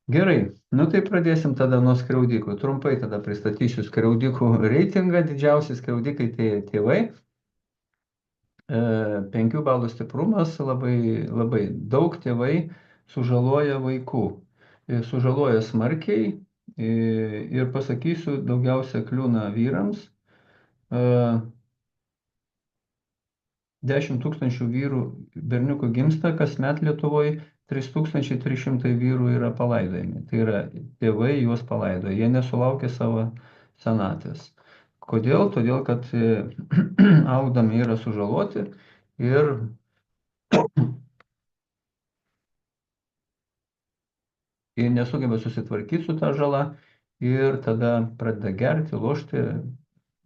Gerai, nu tai pradėsim tada nuo skriaudikų. Trumpai tada pristatysiu skriaudikų reitingą. Didžiausi skriaudikai tai tėvai. 5 balų stiprumas, labai, labai daug tėvai sužaloja vaikų. Sužaloja smarkiai ir pasakysiu, daugiausia kliūna vyrams. E, 10 tūkstančių vyrų berniukų gimsta kasmet Lietuvoje, 3300 vyrų yra palaidojami. Tai yra tėvai juos palaidoja, jie nesulaukia savo senatvės. Kodėl? Todėl, kad augdami yra sužaloti ir, ir nesugeba susitvarkyti su ta žala ir tada pradeda gerti, lošti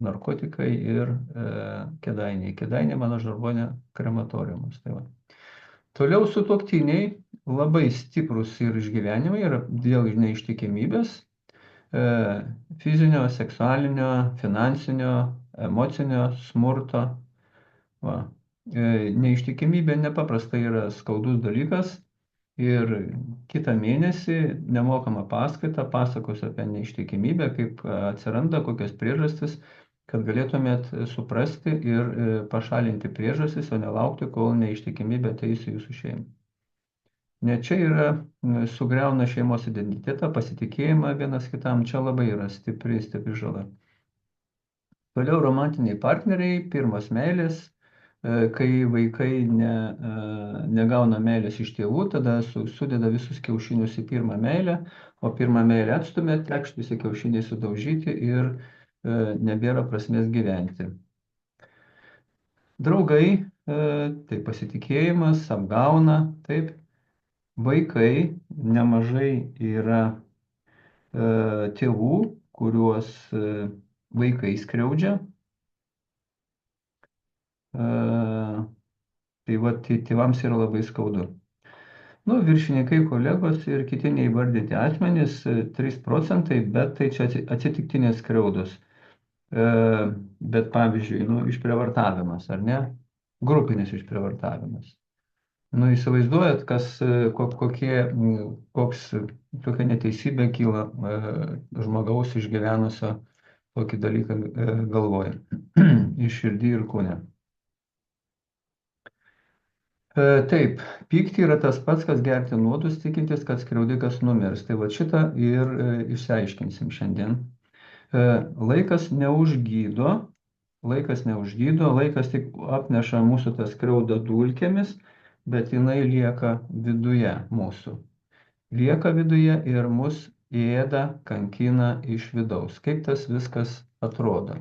narkotikai ir kėdainiai. Kėdainiai mano žargonė krematoriumas. Tai va. Toliau sutuoktiniai labai stiprus ir išgyvenimai yra dėl neištikimybės, fizinio, seksualinio, finansinio, emocinio smurto. Va. Neištikimybė nepaprastai yra skaudus dalykas ir kitą mėnesį nemokama paskaita pasakos apie neištikimybę, kaip atsiranda, kokios priežastis, kad galėtumėt suprasti ir pašalinti priežastis, o nelaukti, kol neištikimybė ateis į jūsų šeimą. Ne čia yra sugriauna šeimos identitetą, pasitikėjimą vienas kitam, čia labai yra stipri, stipri žala. Toliau romantiniai partneriai, pirmos meilės, kai vaikai negauna meilės iš tėvų, tada sudeda visus kiaušinius į pirmą meilę, o pirmą meilę atstumia, tekšt visi kiaušiniai sudaužyti ir nebėra prasmės gyventi. Draugai, tai pasitikėjimas, apgauna, taip. Vaikai nemažai yra tėvų, kuriuos vaikai skriaudžia. Tai va, tėvams yra labai skaudu. Nu, viršininkai, kolegos ir kiti neįvardyti asmenys 3%, bet tai čia atsitiktinės skriaudos. Bet pavyzdžiui, nu, išprievartavimas, ar ne? Grupinis išprievartavimas. Nu, įsivaizduojat, kokia neteisybė kyla žmogaus išgyvenusio tokį dalyką galvoje, iš širdį ir kūne. Taip, pykti yra tas pats, kas gerti nuodus, tikintis, kad skriaudikas numirs. Tai va šitą ir išsiaiškinsim šiandien. Laikas neužgydo, laikas tik apneša mūsų tą skriaudą dulkėmis, bet jinai lieka viduje mūsų. Lieka viduje ir mus ėda, kankina iš vidaus. Kaip tas viskas atrodo?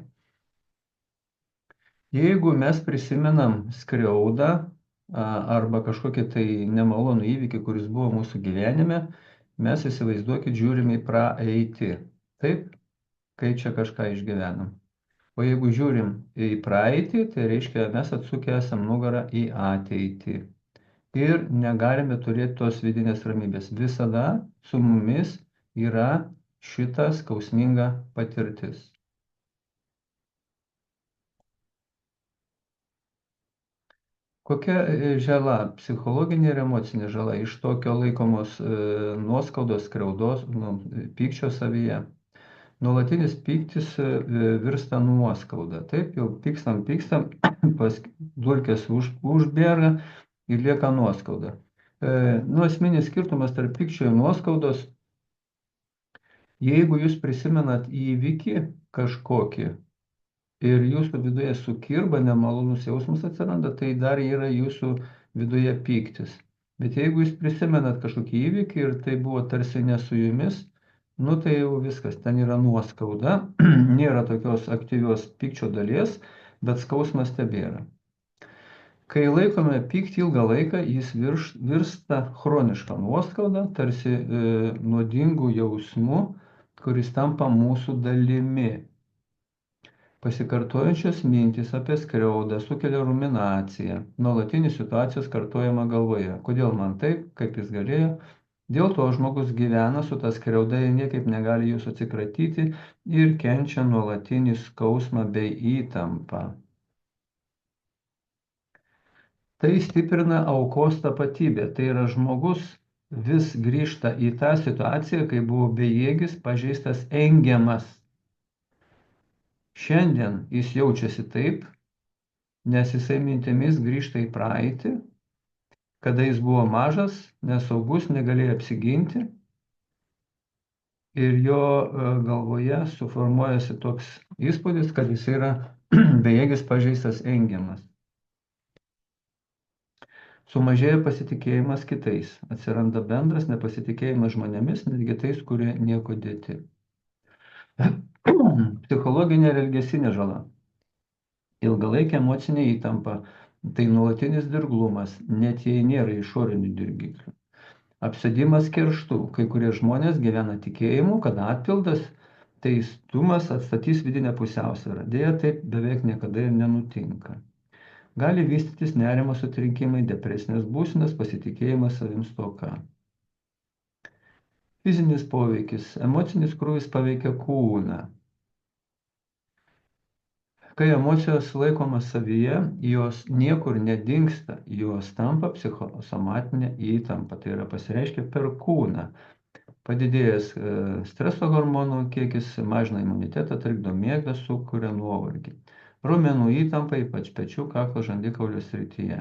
Jeigu mes prisimenam skriaudą arba kažkokį tai nemalonų įvykį, kuris buvo mūsų gyvenime, mes įsivaizduokit, žiūrim į praeitį. Taip, kai čia kažką išgyvenam. O jeigu žiūrim į praeitį, tai reiškia, mes atsukę esam nugarą į ateitį. Ir negalime turėti tos vidinės ramybės. Visada su mumis yra šita skausminga patirtis. Kokia žala, psichologinė ir emocinė žala iš tokio laikomos nuoskaudos, skriaudos, pykčio savyje? Nuolatinis pyktis virsta nuoskauda. Taip, jau pykstam, pas dulkės užbėga ir lieka nuoskauda. Nu, esminis skirtumas tarp pykčio ir nuoskaudos, jeigu jūs prisimenat įvykį kažkokį ir jūsų viduje sukirba, nemalonus jausmas atsiranda, tai dar yra jūsų viduje pyktis. Bet jeigu jūs prisimenat kažkokį įvykį ir tai buvo tarsi ne su jumis, nu tai jau viskas, ten yra nuoskauda, nėra tokios aktyvios pykčio dalies, bet skausmas tebėra. Kai laikome pyktį ilgą laiką, jis virsta chroniška nuoskauda, tarsi nuodingų jausmų, kuris tampa mūsų dalimi. Pasikartojančios mintys apie skriaudą sukelia ruminaciją, nuolatinis situacijos kartojama galvoje. Kodėl man taip, kaip jis galėjo? Dėl to žmogus gyvena su ta skriauda ir niekaip negali jūs atsikratyti ir kenčia nuolatinį skausmą bei įtampą. Tai stiprina aukos tapatybę. Tai yra žmogus vis grįžta į tą situaciją, kai buvo bejėgis, pažeistas, engiamas. Šiandien jis jaučiasi taip, nes jisai mintimis grįžta į praeitį, kada jis buvo mažas, nesaugus, negalėjo apsiginti ir jo galvoje suformuojasi toks įspūdis, kad jis yra bejėgis, pažeistas, engiamas. Sumažėja pasitikėjimas kitais, atsiranda bendras nepasitikėjimas žmonėmis, netgi tais, kurie nieko dėti. Psichologinė ir elgesinė žala. Ilgalaikė emocinė įtampa, tai nuolatinis dirglumas, net jei nėra išorinių dirgiklių. Apsėdimas kerštu. Kai kurie žmonės gyvena tikėjimu, kad atpildas, teistumas atstatys vidinę pusiausvyrą. Deja, taip beveik niekada ir nenutinka. Gali vystytis nerimo sutrikimai, depresinės būsenos, pasitikėjimas savim stoka. Fizinis poveikis. Emocinis krūvis paveikia kūną. Kai emocijos laikomas savyje, jos niekur nedingsta, jos tampa psichosomatinė įtampa, tai yra pasireiškia per kūną. Padidėjęs streso hormonų kiekis mažina imunitetą, trikdo miegą, sukuria nuovargį. Raumenų įtampa, ypač pečių, kaklo, žandikaulio srityje.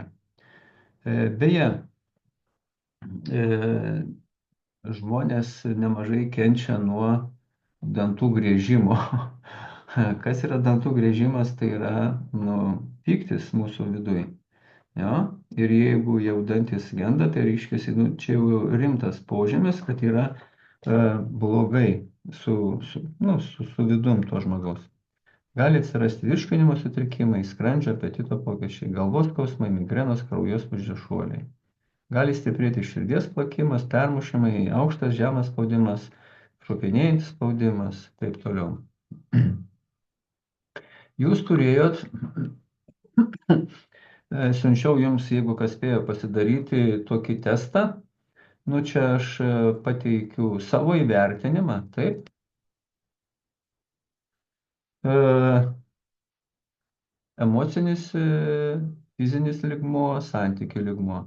Beje, žmonės nemažai kenčia nuo dantų griežimo. Kas yra dantų griežimas, tai yra pyktis mūsų viduje. Jo? Ir jeigu jau dantis genda, tai reiškia, čia jau rimtas požymis, kad yra blogai su vidum to žmogaus. Gali atsirasti virškinimo sutrikimai, skrandžio, apetito pokyčiai, galvos skausmai, migrenos, kraujospūdžio šuoliai. Gali stiprėti širdies plakimas, permušimai, aukštas žemas spaudimas, šokinėjantis spaudimas, taip toliau. Jūs turėjot, siunčiau jums, jeigu kas spėjo pasidaryti tokį testą, čia aš pateikiu savo įvertinimą, taip. Emocinis, fizinis lygmuo, santykių lygmuo.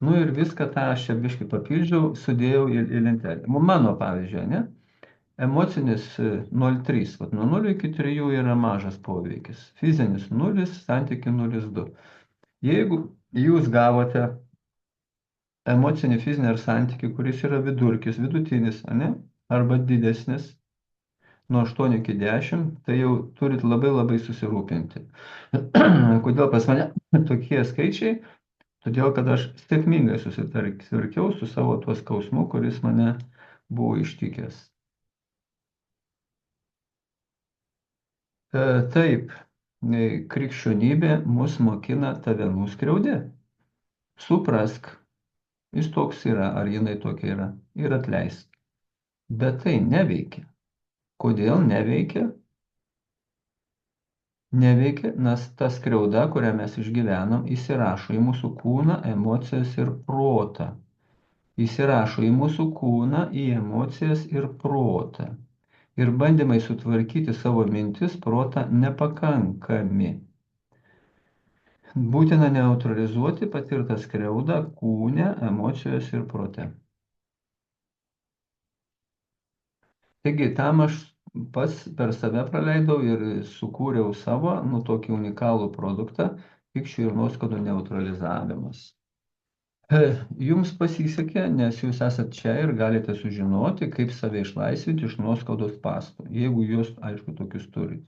Ir viską tą aš čia biškį papildžiau, sudėjau į lentelę. Mano pavyzdžiui, ne? Emocinis 0,3, nuo 0 iki 3 yra mažas poveikis. Fizinis 0, santykių 0,2. Jeigu jūs gavote emocinį, fizinį ar santykių, kuris yra vidurkis, vidutinis, ne? Arba didesnis, nuo 8 iki 10, tai jau turit labai labai susirūpinti. Kodėl pas mane tokie skaičiai? Todėl, kad aš sėkmingai susitvarkiau su savo tuo skausmu, kuris mane buvo ištikęs. Taip, krikščionybė mus mokina tave nuskriaudė. Suprask, jis toks yra, ar jinai tokia yra, ir atleisk. Bet tai neveikia. Kodėl neveikia? Neveikia, nes ta skriauda, kurią mes išgyvenam, įsirašo į mūsų kūną, emocijas ir protą. Įsirašo į mūsų kūną, į emocijas ir protą. Ir bandymai sutvarkyti savo mintis, protą nepakankami. Būtina neutralizuoti patirtą skriaudą kūne, emocijos ir prote. Taigi, tam aš pats per save praleidau ir sukūriau savo, tokį unikalų produktą, pykčių ir nuoskaudų neutralizavimas. Jums pasisekė, nes jūs esate čia ir galite sužinoti, kaip save išlaisvinti iš nuoskaudos spąstų, jeigu jūs, aišku, tokius turite.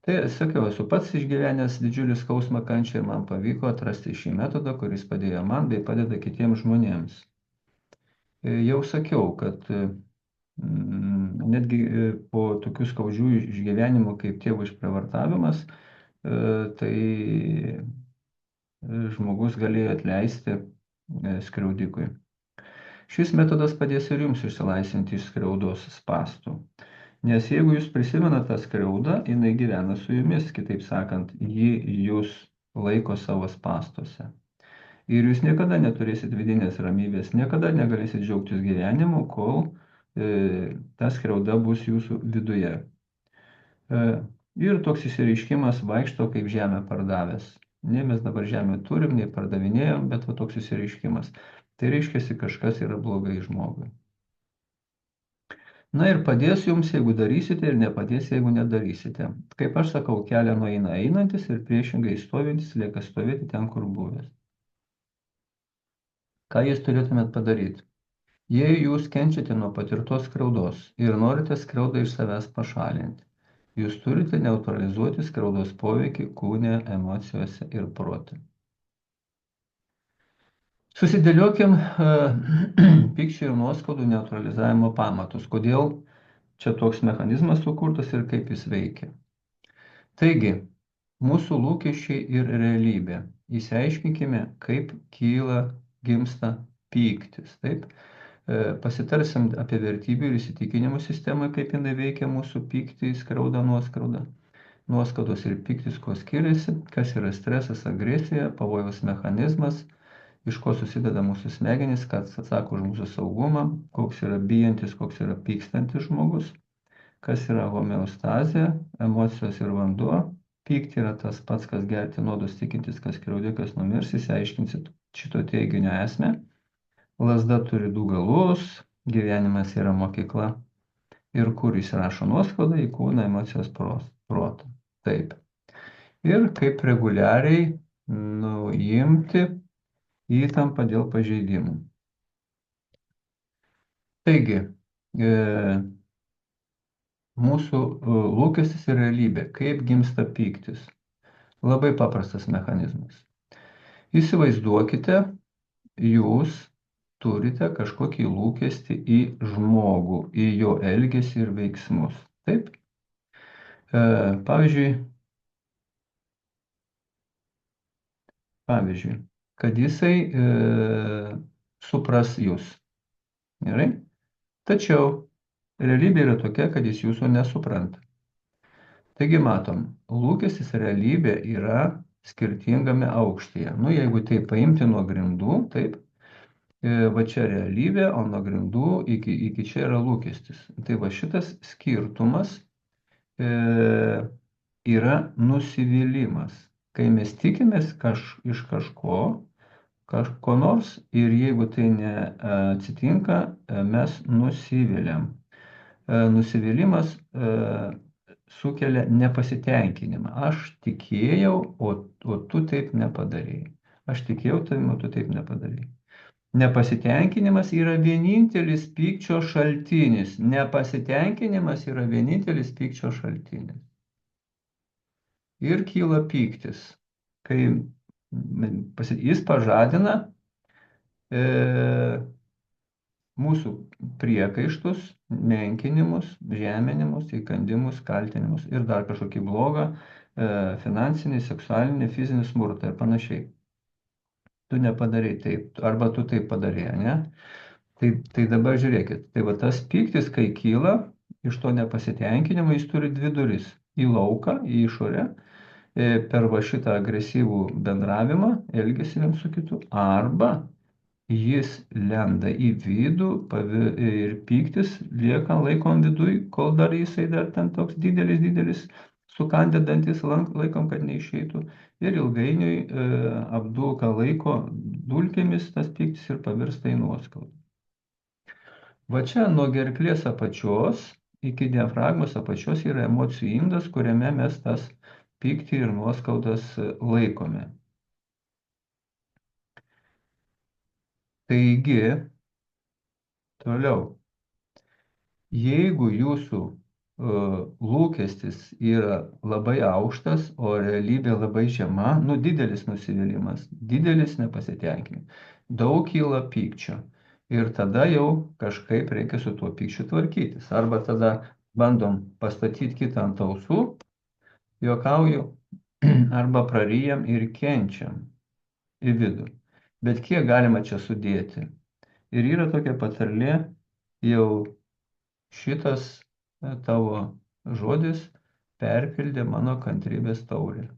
Tai, sakiau, esu pats išgyvenęs didžiulį skausmą, kančią ir man pavyko atrasti šį metodą, kuris padėjo man bei padeda kitiems žmonėms. Jau sakiau, kad netgi po tokių skaudžių išgyvenimų kaip tėvų išprievartavimas, tai žmogus galėjo atleisti skriaudikui. Šis metodas padės ir jums išsilaisvinti iš skriaudos spąstų. Nes jeigu jūs prisimenate tą skriaudą, jinai gyvena su jumis, kitaip sakant, ji jūs laiko savo spąstuose. Ir jūs niekada neturėsit vidinės ramybės, niekada negalėsit džiaugtis gyvenimu, kol ta skriauda bus jūsų viduje. Ir toks įsireiškimas vaikšto kaip žemę pardavęs. Ne mes dabar žemę turim, nei pardavinėjom, bet toks įsireiškimas. Tai reiškia, kažkas yra blogai žmogui. Na ir padės jums, jeigu darysite, ir nepadės, jeigu nedarysite. Kaip aš sakau, kelią nueina einantis ir priešingai stovintis lieka stovėti ten, kur buvęs. Ką jūs turėtumėt padaryti? Jei jūs kenčiate nuo patirtos skriaudos ir norite skriaudą iš savęs pašalinti, jūs turite neutralizuoti skriaudos poveikį kūne, emocijose ir prote. Susidėliokim pykčio ir nuoskaudų neutralizavimo pamatus. Kodėl čia toks mechanizmas sukurtas ir kaip jis veikia. Taigi, mūsų lūkesčiai ir realybė. Įsiaiškinkime, kaip kyla, gimsta pyktis. Taip? Pasitarsim apie vertybių ir įsitikinimų sistemą, kaip jinai veikia mūsų pyktį, skriaudą, nuoskaudą. Nuoskaudos ir pyktis, kuo skiriasi, kas yra stresas, agresija, pavojaus mechanizmas, iš ko susideda mūsų smegenys, kas atsako už mūsų saugumą, koks yra bijantis, koks yra pykstantis žmogus, kas yra homeostazė, emocijos ir vanduo. Pykti yra tas pats, kas gerti nuodus, tikintis, kas skriaudikas numirs, išsiaiškinsit šito teiginio esmę. Lazda turi du galus, gyvenimas yra mokykla. Ir kur įsirašo nuoskaudą į kūną, emocijos, protą. Taip. Ir kaip reguliariai nuimti įtampą dėl pažeidimų. Taigi, mūsų lūkestis ir realybė. Kaip gimsta pyktis? Labai paprastas mechanizmas. Įsivaizduokite, jūs turite kažkokį lūkestį į žmogų, į jo elgesį ir veiksmus. Taip? Pavyzdžiui, kad jisai supras jūs. Gerai? Tačiau realybė yra tokia, kad jis jūsų nesupranta. Taigi matom, lūkestis realybė yra skirtingame aukštyje. Nu, jeigu tai paimti nuo grindų, taip, va čia realybė, o nuo grindų iki čia yra lūkestis. Tai va šitas skirtumas yra nusivylimas. Kai mes tikimės iš kažko nors ir jeigu tai neatsitinka, mes nusiviliam. Nusivylimas sukelia nepasitenkinimą. Aš tikėjau, o tu taip nepadarėjai. Aš tikėjau tavim, o tu taip nepadarėjai. Nepasitenkinimas yra vienintelis pykčio šaltinis. Nepasitenkinimas yra vienintelis pykčio šaltinis. Ir kyla pyktis, kai jis pažadina mūsų priekaištus, menkinimus, žeminimus, įkandimus, kaltinimus ir dar kažkokį blogą finansinį, seksualinį, fizinį smurtą ir panašiai. Tu nepadarei taip, arba tu taip padarei, ne? Tai dabar žiūrėkit, tai va tas pyktis, kai kyla, iš to nepasitenkinimo jis turi dvi duris - į lauką, į išorę, per va šitą agresyvų bendravimą, elgesį vienas su kitu, arba jis lenda į vidų ir pyktis lieka laikom viduj, kol dar jisai dar ten toks didelis, sukandę dantis laikom, kad neišeitų. Ir ilgainiui apdulka laiko dulkėmis tas pyktis ir pavirsta į nuoskaudą. Va čia nuo gerklės apačios iki diafragmos apačios yra emocijų indas, kuriame mes tas pyktį ir nuoskaudas laikome. Taigi, toliau, jeigu jūsų lūkestis yra labai aukštas, o realybė labai žema, nu didelis nusivylimas, didelis nepasitenkinimas, daug kyla pykčio ir tada jau kažkaip reikia su tuo pykčiu tvarkytis. Arba tada bandom pastatyti kitą ant ausų, juokauju, arba praryjam ir kenčiam į vidų. Bet kiek galima čia sudėti? Ir yra tokia patarlė, jau šitas tavo žodis perpildė mano kantrybės taurę.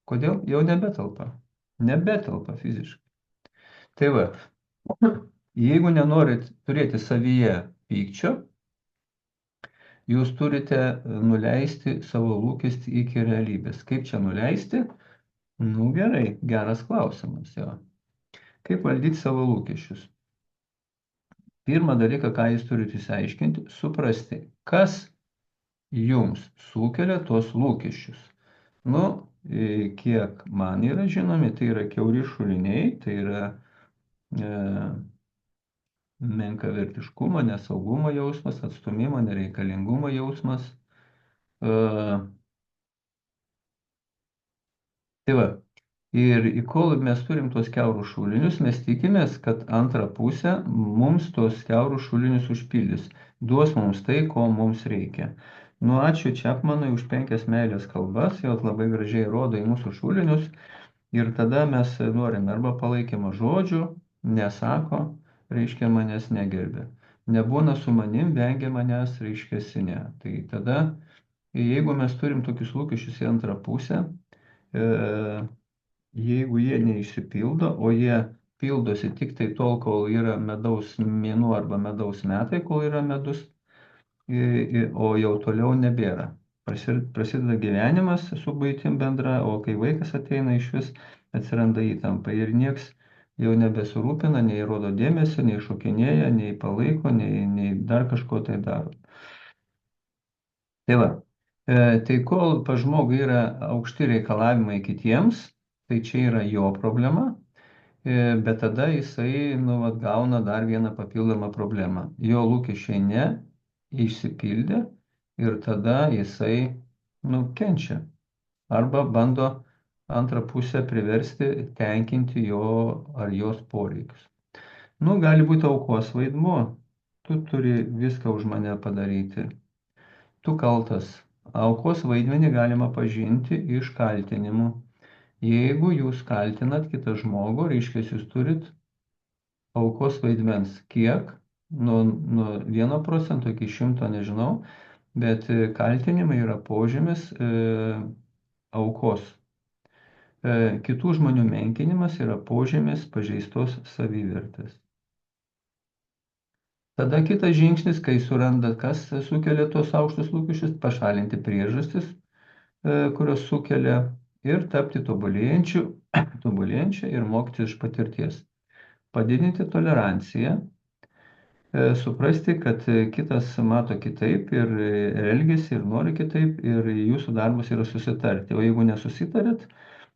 Kodėl? Jau nebetelpa. Nebetelpa fiziškai. Tai va, jeigu nenorit turėti savyje pykčio, jūs turite nuleisti savo lūkestį iki realybės. Kaip čia nuleisti? Nu gerai, geras klausimas. Jo. Kaip valdyti savo lūkesčius? Pirmą dalyką, ką jūs turite įsiaiškinti, suprasti, kas jums sukelia tuos lūkesčius. Nu, kiek man yra žinomi, tai yra kiauri šuliniai, tai yra menkavertiškumo, nesaugumo jausmas, atstumimo, nereikalingumo jausmas. Tai va, ir kol mes turim tuos kiaurus šulinius, mes tikimės, kad antra pusė mums tuos kiaurus šulinius užpildys, duos mums tai, ko mums reikia. Nu, ačiū Čepmanui už 5 meilės kalbas, jos labai gražiai rodo į mūsų šulinius ir tada mes norim arba palaikymo žodžių, nesako, reiškia manęs negerbė. Nebūna su manim, vengia manęs, reiškia ne. Tai tada, jeigu mes turim tokius lūkesčius į antrą pusę, jeigu jie neišsipildo, o jie pildosi tik tai tol, kol yra medaus mėnuo arba medaus metai, kol yra medus, o jau toliau nebėra. Prasideda gyvenimas su buitim bendra, o kai vaikas ateina, iš vis atsiranda įtampa ir nieks jau nebesirūpina, nei rodo dėmesio, nei šokinėja, nei palaiko, nei dar kažko tai daro. Tai va, tai kol pas žmogų yra aukšti reikalavimai kitiems, tai čia yra jo problema, bet tada jisai nu, vat, gauna dar vieną papildomą problemą. Jo lūkesčiai neišsipildė ir tada jisai nu, kenčia arba bando antrą pusę priversti tenkinti jo ar jos poreikius. Nu, gali būti aukos vaidmuo, tu turi viską už mane padaryti. Tu kaltas. Aukos vaidmenį galima pažinti iš kaltinimų. Jeigu jūs kaltinat kitą žmogų, reiškia, jūs turit aukos vaidmens. Kiek? Nuo 1% iki 100 nežinau, bet kaltinimai yra požymis aukos. Kitų žmonių menkinimas yra požymis pažeistos savivertės. Tada kitas žingsnis, kai suranda, kas sukelia tos aukštus lūkesčius, pašalinti priežastis, kurios sukelia ir tapti tobulėjančią ir mokytis iš patirties. Padidinti toleranciją, suprasti, kad kitas mato kitaip ir elgesi ir nori kitaip ir jūsų darbas yra susitarti. O jeigu nesusitarit,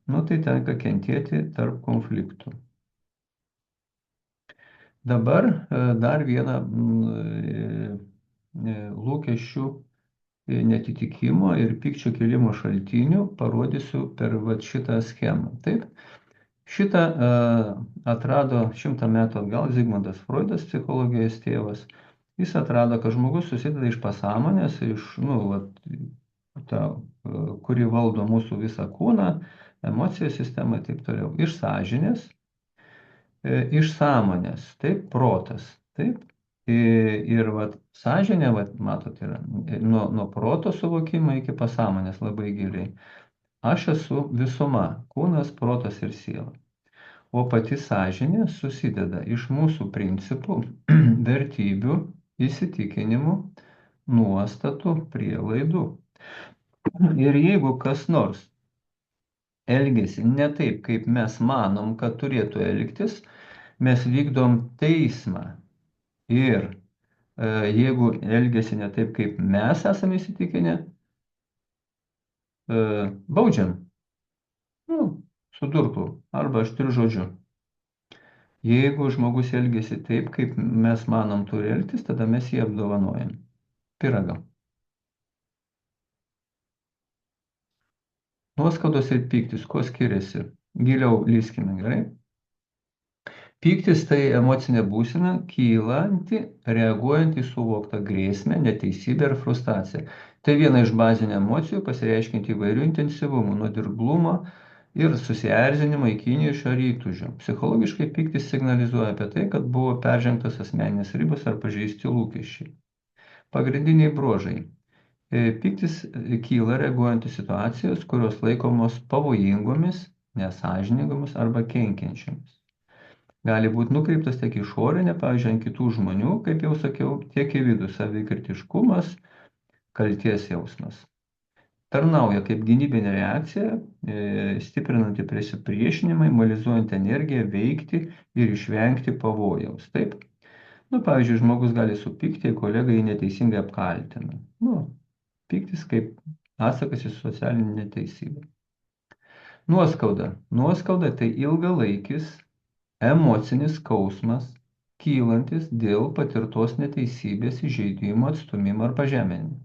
nu, tai tenka kentėti tarp konfliktų. Dabar dar vieną lūkesčių netitikimo ir pykčio kilimo šaltinių parodysiu per vat, šitą schemą. Taip? Šitą atrado 100 metų atgal Zigmundas Freudas, psichologijos tėvas. Jis atrado, kad žmogus susideda iš pasąmonės, iš, nu, vat, ta, kuri valdo mūsų visą kūną, emocijų sistemą ir taip toliau. Iš sąžinės, iš sąmonės, taip, protas, taip. Ir vat, sąžinė, vat, matot, yra nuo proto suvokimo iki pasąmonės labai giliai. Aš esu visuma, kūnas, protas ir siela. O pati sąžinė susideda iš mūsų principų, vertybių, įsitikinimų, nuostatų, prielaidų. Ir jeigu kas nors elgesi ne taip, kaip mes manom, kad turėtų elgtis, mes vykdom teismą. Ir jeigu elgesi ne taip, kaip mes esame įsitikinę, baudžiam. Nu, su durklu arba aštriu žodžiu. Jeigu žmogus elgesi taip, kaip mes manom turi elgtis, tada mes jį apdovanojam. Pyragam. Nuoskaudos ir pyktis, kuo skiriasi? Giliau lyskime, gerai? Pyktis tai emocinė būsena, kylanti, reaguojant į suvoktą grėsmę, neteisybę ir frustraciją. Tai viena iš bazinių emocijų, pasireiškinti įvairių intensyvumų, nuo dirglumo ir susierzinimo iki įniršio ar įtūžio. Psichologiškai pyktis signalizuoja apie tai, kad buvo peržengtos asmeninės ribos ar pažeisti lūkesčiai. Pagrindiniai bruožai. Pyktis kyla reaguojant į situacijas, kurios laikomos pavojingomis, nesąžiningomis arba kenkiančiomis. Gali būti nukreiptas tiek išorinė, pavyzdžiui, ant kitų žmonių, kaip jau sakiau, tiek į vidų savikritiškumas, kalties jausmas. Tarnauja kaip gynybinė reakcija, stiprinanti prisipriešinimą, imunizuojant energiją veikti ir išvengti pavojaus. Taip? Nu, pavyzdžiui, žmogus gali supykti, jei kolega jį neteisingai apkaltina. Nu, pyktis kaip atsakas į socialinę neteisybę. Nuoskauda. Nuoskauda tai ilgalaikis emocinis skausmas, kylantis dėl patirtos neteisybės, įžeidimo, atstumimo ar pažeminimo.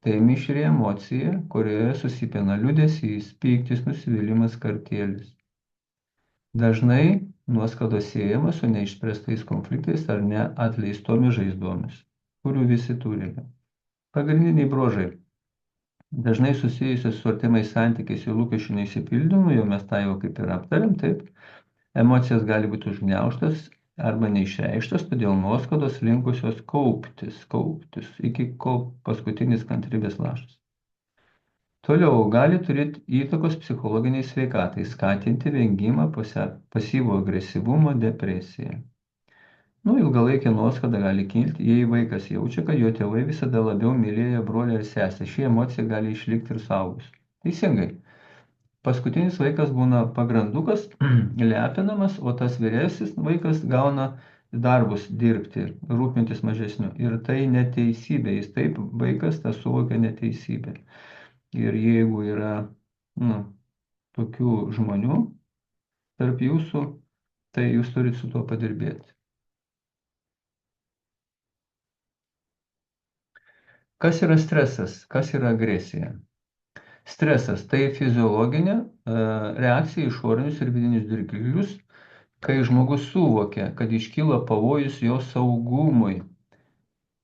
Tai mišri emocija, kurioje susipina liūdesys, pyktis, nusivylimas, kartėlis. Dažnai nuoskauda siejama su neišspręstais konfliktais ar neatleistomis žaizdomis, kurių visi turime. Pagrindiniai bruožai. Dažnai susijusios su artimais santykiais ir lūkesčių neišsipildymu, jau mes tą jau kaip ir aptarėm, taip. Emocijos gali būti užgniaužtos arba neišreikštos, todėl nuoskaudos linkusios kauptis, iki kol paskutinis kantrybės lašas. Toliau gali turėti įtakos psichologiniai sveikatai, skatinti vengimą, pasyvų agresyvumą, depresiją. Nu, ilgalaikė nuoskauda gali kilti, jei vaikas jaučia, kad jo tėvai visada labiau mylėjo brolį ar sesę. Ši emocija gali išlikti ir suaugus. Teisingai. Paskutinis vaikas būna pagrandukas, lepinamas, o tas vyresnis vaikas gauna darbus dirbti, rūpintis mažesniu. Ir tai neteisybė, jis taip vaikas tą suvokia neteisybę. Ir jeigu yra tokių žmonių tarp jūsų, tai jūs turite su tuo padirbėti. Kas yra stresas? Kas yra agresija? Stresas tai fiziologinė reakcija į išorinius ir vidinius dirgiklius, kai žmogus suvokia, kad iškyla pavojus jo saugumui.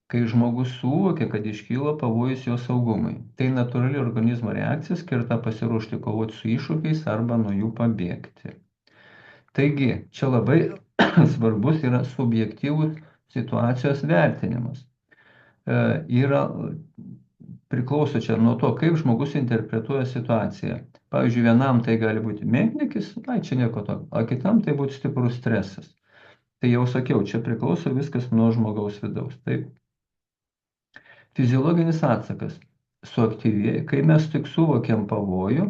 Kai žmogus suvokia, kad iškyla pavojus jo saugumui. Tai natūrali organizmo reakcija skirta pasiruošti kovoti su iššūkiais arba nuo jų pabėgti. Taigi, čia labai svarbus yra subjektyvus situacijos vertinimas. Yra priklauso čia nuo to, kaip žmogus interpretuoja situaciją. Pavyzdžiui, vienam tai gali būti menkniekis, čia nieko to, o kitam tai būtų stiprus stresas. Tai jau sakiau, čia priklauso viskas nuo žmogaus vidaus. Taip. Fiziologinis atsakas suaktyvėja, kai mes tik suvokiam pavojų,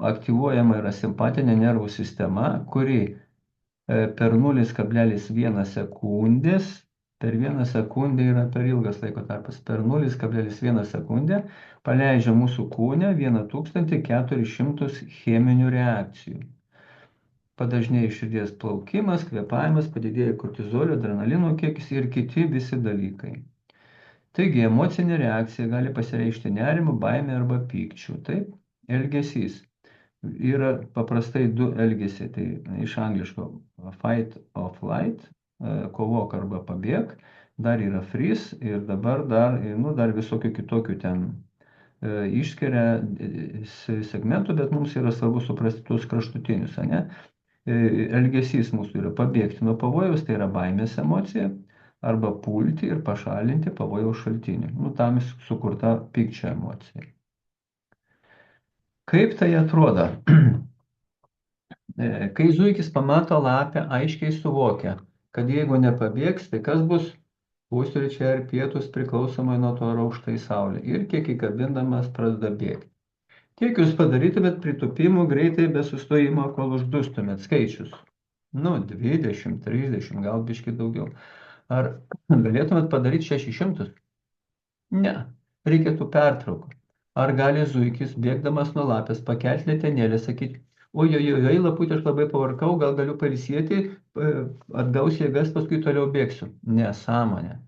aktyvuojama yra simpatinė nervų sistema, kuri per 0,1 sekundės, per 1 sekundę yra per ilgas laiko tarpas, per 0,1 sekundę paleidžia mūsų kūne 1400 cheminių reakcijų. Padažnėja širdies plaukimas, kvėpavimas, padidėja kortizolio, adrenalino kiekis ir kiti visi dalykai. Taigi, emocinė reakcija gali pasireikšti nerimu, baime arba pykčiu. Taip, elgesys. Yra paprastai du elgesiai, tai iš angliško fight or flight, kovok arba pabėg, dar yra freeze ir dabar dar visokių kitokių ten išskiria segmentų, bet mums yra svarbu suprasti tuos kraštutinius, ne? Elgesys mūsų yra pabėgti nuo pavojaus, tai yra baimės emocija, arba pulti ir pašalinti pavojaus šaltinį. Tam sukurta pykčio emocija. Kaip tai atrodo? Kai zuikis pamato lapę, aiškiai suvokia, kad jeigu nepabėgs, tai kas bus pusryčiai ar pietus priklausomai nuo to, ar aukštai saulė. Ir kiek įkabindamas pradeda bėgti. Kiek jūs padarytumėt pritupimų greitai be sustojimo, kol uždustumėt skaičius? 20, 30, gal biškai daugiau. Ar galėtumėt padaryti 600? Ne, reikėtų pertraukų. Ar gali zuikis, bėgdamas nuo lapės, pakelti letenėlę, sakyti, oi, laputė, aš labai pavarkau, gal galiu pailsėti, atgausiu jėgas, paskui toliau bėgsiu. Nesąmonė.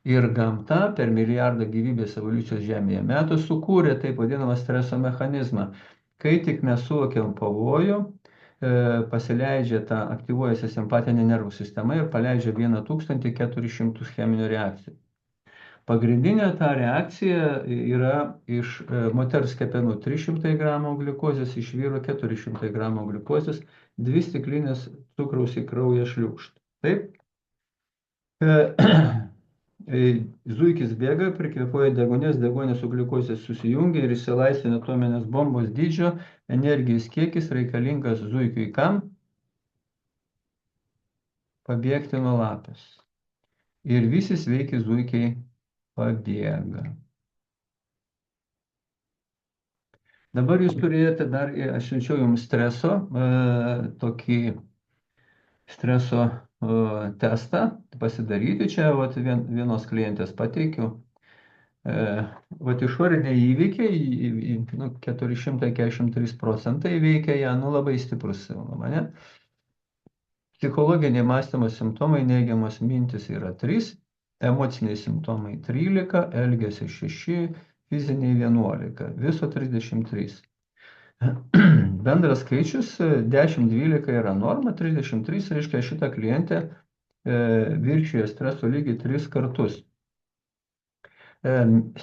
Ir gamta per milijardą gyvybės evoliucijos Žemėje metų sukūrė taip vadinamą streso mechanizmą. Kai tik mes suvokiam pavojų, pasileidžia ta aktyvuojasi simpatinė nervų sistema ir paleidžia 1400 cheminių reakcijų. Pagrindinė ta reakcija yra iš moters kepenų 300 gramų gliukozės, iš vyro 400 gramų gliukozės, 2 stiklinės cukraus į kraują šliūkšt. Taip? Zuikis bėga, prikvėpuoja deguonies su gliukozės susijungia ir išsilaisvina atominės bombos dydžio, energijos kiekis reikalingas zuikiui kam? Pabėgti nuo lapės. Ir visi sveiki zuikiai pabėga. Dabar jūs turėjote dar, aš siunčiau jums tokį streso testą pasidaryti. Čia vat, vienos klientės pateikiu. Vat išoriniai įvykiai, nu, 443% veikia ją, nu labai stiprus, mane. Psichologiniai mąstymo simptomai, neigiamos mintis yra 3, emociniai simptomai 13, elgesio 6, fiziniai 11, viso 33. Bendras skaičius 10-12 yra norma, 33 reiškia šitą klientę viršijo streso lygį 3 kartus.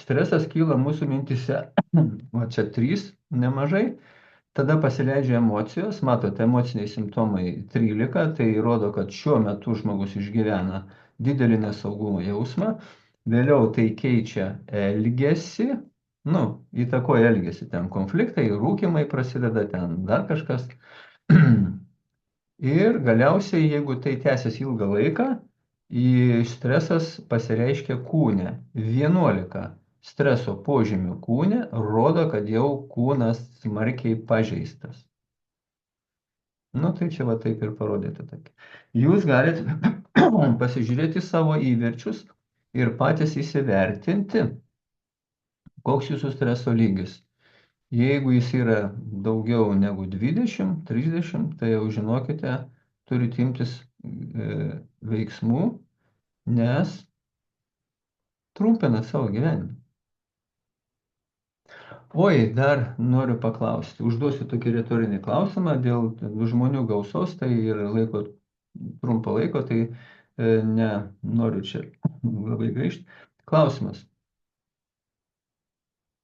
Stresas kyla mūsų mintise, o čia 3 nemažai, tada pasileidžia emocijos, matote, emociniai simptomai 13, tai rodo, kad šiuo metu žmogus išgyvena didelį nesaugumo jausmą, vėliau tai keičia elgesį, nu, įtakoja elgesį, ten konfliktai, rūkimai prasideda, ten dar kažkas. Ir galiausiai, jeigu tai tęsiasi ilgą laiką, stresas pasireiškia kūne. 11 streso požymių kūne rodo, kad jau kūnas smarkiai pažeistas. Nu, tai čia va taip ir parodėte. Jūs galite pasižiūrėti savo įverčius ir patys įsivertinti, koks jūsų streso lygis. Jeigu jis yra daugiau negu 20-30, tai jau žinokite, turite imtis veiksmų, nes trumpina savo gyvenimą. Oi, dar noriu paklausti, užduosiu tokį retorinį klausimą dėl žmonių gausos, tai ir trumpo laiko, tai noriu čia labai gaišti. Klausimas.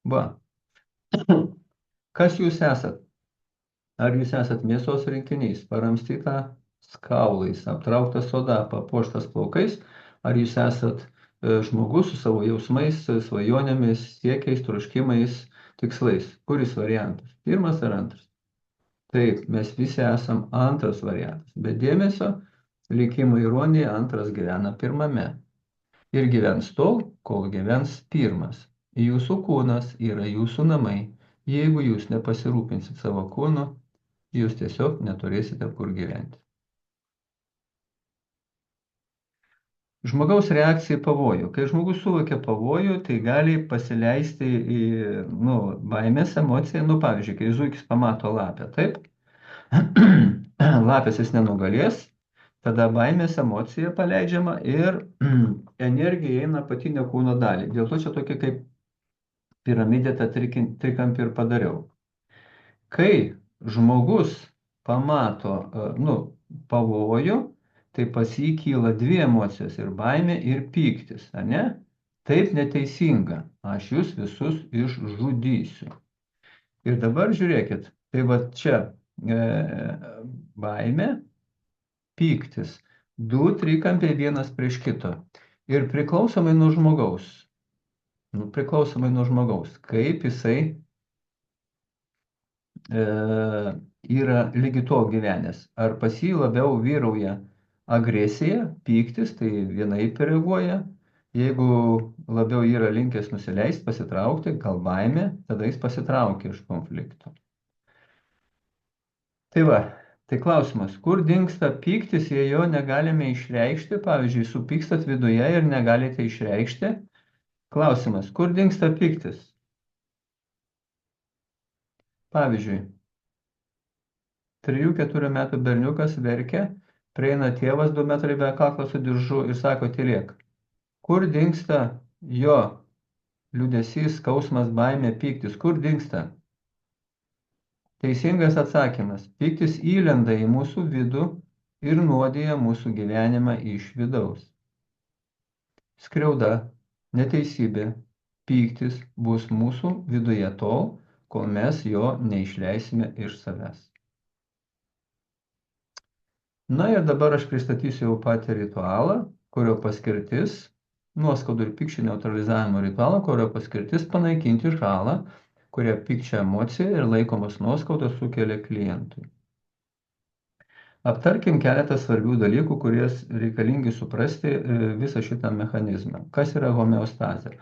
Va, kas jūs esat? Ar jūs esat mėsos rinkinys, paramstyta kaulais, aptrauktas soda, papuoštas plaukais, ar jūs esat žmogus su savo jausmais, svajonėmis, siekiais, troškimais, tikslais? Kuris variantas? Pirmas ar antras? Taip, mes visi esam antras variantas. Be dėmesio, likimo ironija, antras gyvena pirmame. Ir gyvens tol, kol gyvens pirmas. Jūsų kūnas yra jūsų namai. Jeigu jūs nepasirūpinsit savo kūnu, jūs tiesiog neturėsite kur gyventi. Žmogaus reakcija į pavojų. Kai žmogus suvokia pavojų, tai gali pasileisti į baimės emociją. Pavyzdžiui, kai zuikis pamato lapę, taip? Lapės jis nenugalės, tada baimės emocija paleidžiama ir energija eina apatinę kūno dalį. Dėl to čia tokia kaip piramidė tą trikampį ir padariau. Kai žmogus pamato pavojų, tai pas jį kyla dvi emocijos ir baimė ir pyktis, ar ne? Taip neteisinga, aš jūs visus išžudysiu. Ir dabar žiūrėkit, tai va čia baimė, pyktis, du trikampiai vienas prieš kito. Ir priklausomai nuo žmogaus, kaip jisai yra lygi to gyvenęs. Ar pas jį labiau vyrauja agresija, pyktis, tai vienaip reaguoja. Jeigu labiau yra linkęs nusileisti, pasitraukti, gal baimė, tada jis pasitraukia iš konflikto. Tai va, tai klausimas, kur dingsta pyktis, jei jo negalime išreikšti, pavyzdžiui, supykstat viduje ir negalite išreikšti. Klausimas, kur dingsta pyktis? Pavyzdžiui, 3-4 metų berniukas verkia, prieina tėvas 2 metrai be kaklo su diržu ir sako, tylėk. Kur dingsta jo liūdesys, skausmas, baimė, pyktis? Kur dingsta? Teisingas atsakymas. Pyktis įlenda į mūsų vidų ir nuodija mūsų gyvenimą iš vidaus. Skriauda, neteisybė, pyktis bus mūsų viduje tol, kol mes jo neišleisime iš savęs. Na ir dabar aš pristatysiu jau patį ritualą, kurio paskirtis, nuoskaudų ir pykčių neutralizavimo ritualą, kurio paskirtis panaikinti žalą, kurią pykčio emocija ir laikomos nuoskaudos sukelia klientui. Aptarkim keletą svarbių dalykų, kurie reikalingi suprasti visą šitą mechanizmą. Kas yra homeostazė?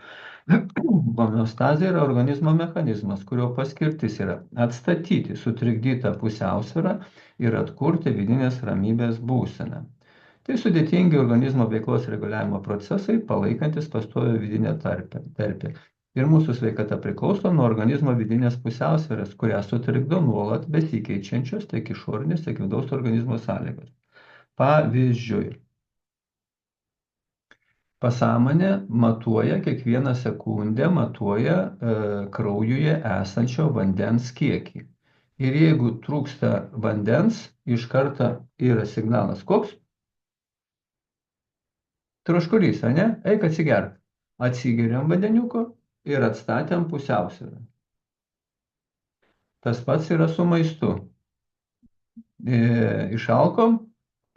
Homeostazė yra organizmo mechanizmas, kurio paskirtis yra atstatyti sutrikdytą pusiausvyrą ir atkurti vidinės ramybės būseną. Tai sudėtingi organizmo veiklos reguliavimo procesai, palaikantis pastovią vidinę terpę. Ir mūsų sveikata priklauso nuo organizmo vidinės pusiausvėros, kurią sutrikdo nuolat besikeičiančios tiek išorinės, tiek vidaus organizmo sąlygos. Pavyzdžiui, pasąmonė matuoja kiekvieną sekundę, matuoja kraujuje esančio vandens kiekį. Ir jeigu trūksta vandens, iš karto yra signalas koks? Troškulys, ar ne? Eik atsigerk. Atsigeriam vandeniuko ir atstatėm pusiausvyrą. Tas pats yra su maistu. Išalkom,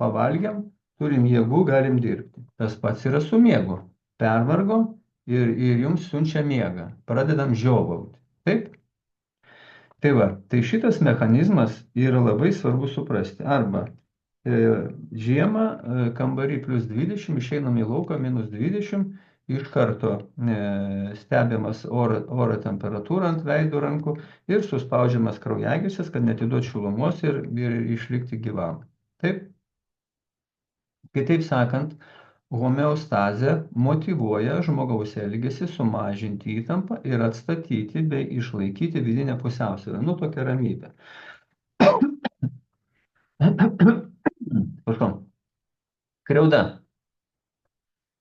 pavalgiam, turim jėgų, galim dirbti. Tas pats yra su miegu. Pervargom ir jums siunčia miegą. Pradedam žiovauti. Taip? Tai va, tai šitas mechanizmas yra labai svarbu suprasti. Arba žiemą kambarį plus 20, išeinam į lauką minus 20, iš karto stebimas oro temperatūra ant veido rankų ir suspaudžiamas kraujagyslės, kad netiduot šilumos ir išlikti gyvam. Taip? Kitaip sakant, homeostazė motyvuoja žmogaus elgesį sumažinti įtampą ir atstatyti bei išlaikyti vidinę pusiausvyrą. Nu, tokia ramybė. Prašau. Skriauda.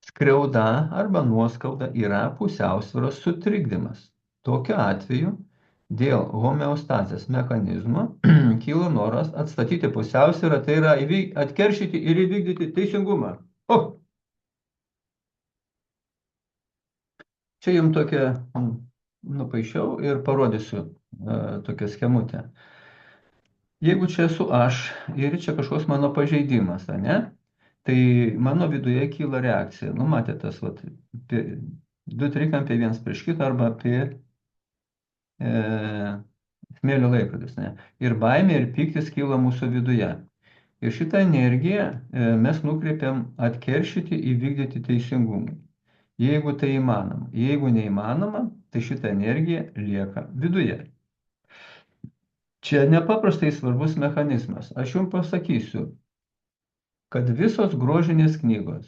Skriauda arba nuoskauda yra pusiausvyros sutrikdymas. Tokiu atveju dėl homeostazės mechanizmo kyla noras atstatyti pusiausvyrą, tai yra atkeršyti ir įvykdyti teisingumą. O! Čia jums tokia nupaišiau ir parodysiu tokią schemutę. Jeigu čia esu aš ir čia kažkoks mano pažeidimas, ne? Tai mano viduje kyla reakcija. Nu, matėte tas, vat, du trikampiai vienas prieš kitą arba apie smėlio laikrodis. Ne? Ir baimė ir pyktis kyla mūsų viduje. Ir šitą energiją mes nukreipiam atkeršyti, įvykdyti teisingumą. Jeigu tai įmanoma. Jeigu neįmanoma, tai šitą energiją lieka viduje. Čia nepaprastai svarbus mechanizmas. Aš jums pasakysiu, kad visos grožinės knygos,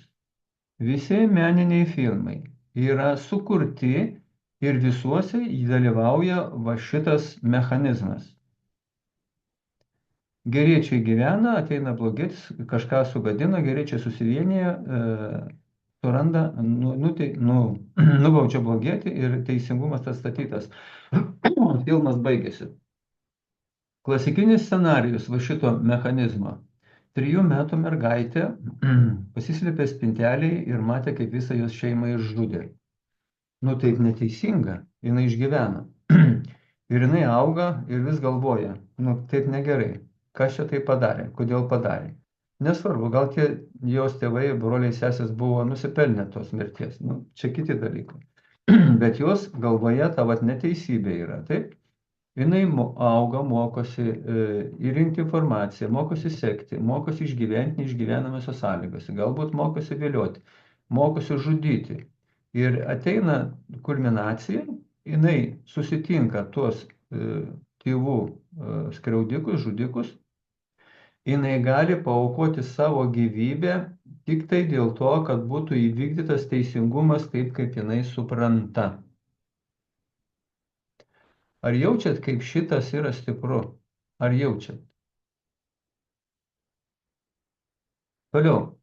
visi meniniai filmai yra sukurti ir visuose dalyvauja va šitas mechanizmas. Geriečiai gyvena, ateina blogietis, kažką sugadina, geriečiai susivienyje, suranda, nubaudžia blogietį ir teisingumas atstatytas. Filmas baigėsi. Klasikinis scenarijus va šito mechanizmo. 3 metų mergaitė pasislėpė spintelėje ir matė, kaip visą jos šeimą išžudė. Nu taip neteisinga, jinai išgyvena. Ir jinai auga ir vis galvoja, nu taip negerai, kas čia tai padarė, kodėl padarė. Nesvarbu, gal tie jos tėvai, broliai, sesės buvo nusipelnę tos mirties, nu čia kiti dalykai. Bet jos galvoje ta vat neteisybė yra, taip? Jinai auga, mokosi įrinkti informaciją, mokosi sekti, mokosi išgyventi neišgyvenamose sąlygose, galbūt mokosi vėlioti, mokosi žudyti. Ir ateina kulminacija, jinai susitinka tuos tėvų skriaudikus, žudikus, jinai gali paaukoti savo gyvybę tik tai dėl to, kad būtų įvykdytas teisingumas taip, kaip jinai supranta. Ar jaučiat, kaip šitas yra stipru? Ar jaučiat? Toliau.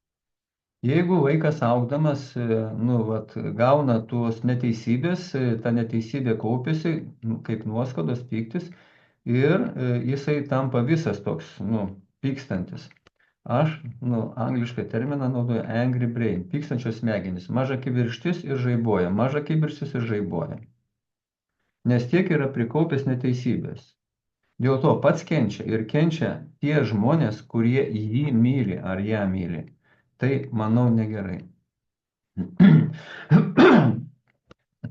Jeigu vaikas augdamas, gauna tuos neteisybės, ta neteisybė kaupiasi, kaip nuoskaudos, pyktis, ir jisai tampa visas toks, pykstantis. Aš, anglišką terminą naudoju angry brain, pykstančios smegenys, maža kibirkštis ir žaibuoja, maža kibirkštis ir žaibuoja. Nes tiek yra prikaupęs neteisybės. Dėl to pats kenčia ir kenčia tie žmonės, kurie jį myli ar ją myli. Tai, manau, negerai.